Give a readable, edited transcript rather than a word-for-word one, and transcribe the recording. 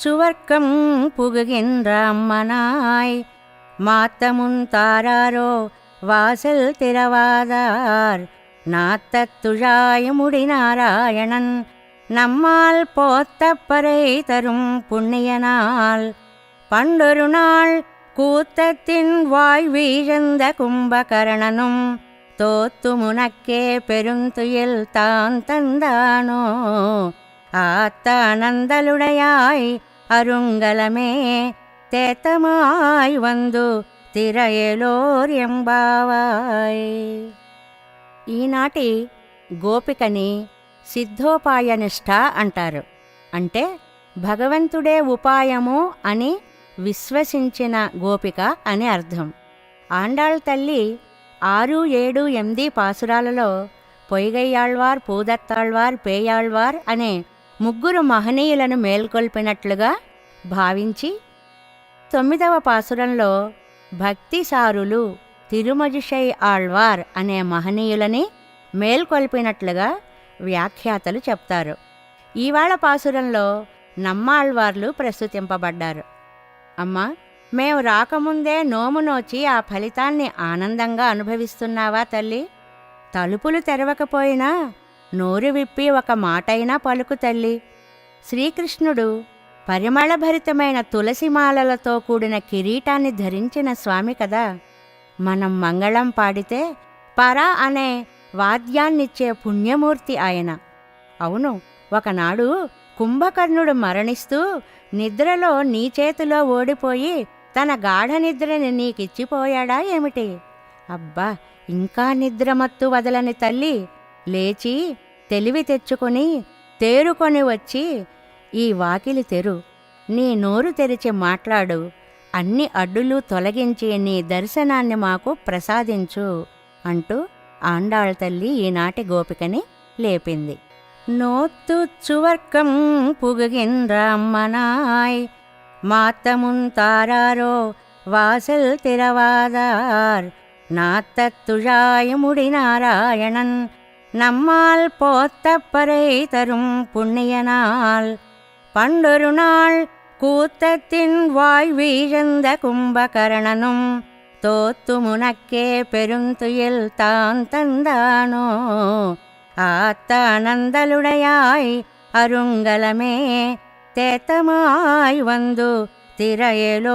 சுவர்க்கம் புகுகின்ற அம்மனாய் மாத்தமுன் தாராரோ வாசல் திறவாதார் நாத்தத்துழாய முடிநாராயணன் நம்மால் போத்தப்பறை தரும் புண்ணியனால் பண்டொரு நாள் கூத்தத்தின் வாய் வீழ்ந்த கும்பகர்ணனும் தோத்து முனக்கே பெருந்துயில் தான் தந்தானோ ஆத்தானந்தலுடையாய் அருங்கலமே తేతమాయ్ వందు తిరయలోర్యంబావాయ్. ఈనాటి గోపికని సిద్ధోపాయనిష్ట అంటారు. అంటే భగవంతుడే ఉపాయము అని విశ్వసించిన గోపిక అని అర్థం. ఆండాళ్ తల్లి 6, 7, 8 పాసురాలలో పొయ్గయ్యాళ్వార్, పూదత్తాళ్వార్, పేయాళ్వార్ అనే 3 మహనీయులను మేల్కొల్పినట్లుగా భావించి 9వ పాసురంలో భక్తిసారులు తిరుమజిషై ఆళ్వార్ అనే మహనీయులని మేల్కొల్పినట్లుగా వ్యాఖ్యాతలు చెప్తారు. ఈవాళ పాసురంలో నమ్మాళ్వార్లు ప్రస్తుతింపబడ్డారు. అమ్మా, మేము రాకముందే నోము నోచి ఆ ఫలితాన్ని ఆనందంగా అనుభవిస్తున్నావా తల్లి? తలుపులు తెరవకపోయినా నోరు విప్పి ఒక మాటైనా పలుకు తల్లి. శ్రీకృష్ణుడు పరిమళభరితమైన తులసిమాలలతో కూడిన కిరీటాన్ని ధరించిన స్వామి కదా. మనం మంగళం పాడితే పరా అనే వాద్యాన్నిచ్చే పుణ్యమూర్తి ఆయన. అవును, ఒకనాడు కుంభకర్ణుడు మరణిస్తూ నిద్రలో నీ చేతిలో ఓడిపోయి తన గాఢ నిద్రని నీకిచ్చిపోయాడా ఏమిటి? అబ్బా, ఇంకా నిద్రమత్తు వదలని తల్లి, లేచి తెలివి తెచ్చుకొని తేరుకొని వచ్చి ఈ వాకిలి తెరు, నీ నోరు తెరిచి మాట్లాడు, అన్ని అడ్డులు తొలగించి నీ దర్శనాన్ని మాకు ప్రసాదించు అంటూ ఆండాళ్ తల్లి ఈనాటి గోపికని లేపింది. నోత్తు చువర్కం పుగుగిன்ற అమ్మనాయ్ మాత్తమున్ తారారో వాసల్ తిరవాదార్ నాత్తத்துழாய முடிநாராயணன் நம்மால் போத்தப்பறை தரும் புண்ணியனால் பண்டொரு நாள் கூத்தத்தின் வாய் வீழ்ந்த கும்பகர்ணனும் தோத்து முனக்கே பெருந்துயில் தான் தந்தானோ ஆத்தானந்தலுடையாய் அருங்கலமே తేతమాయ్ వందు తిరయలోర్యంబావాయ్.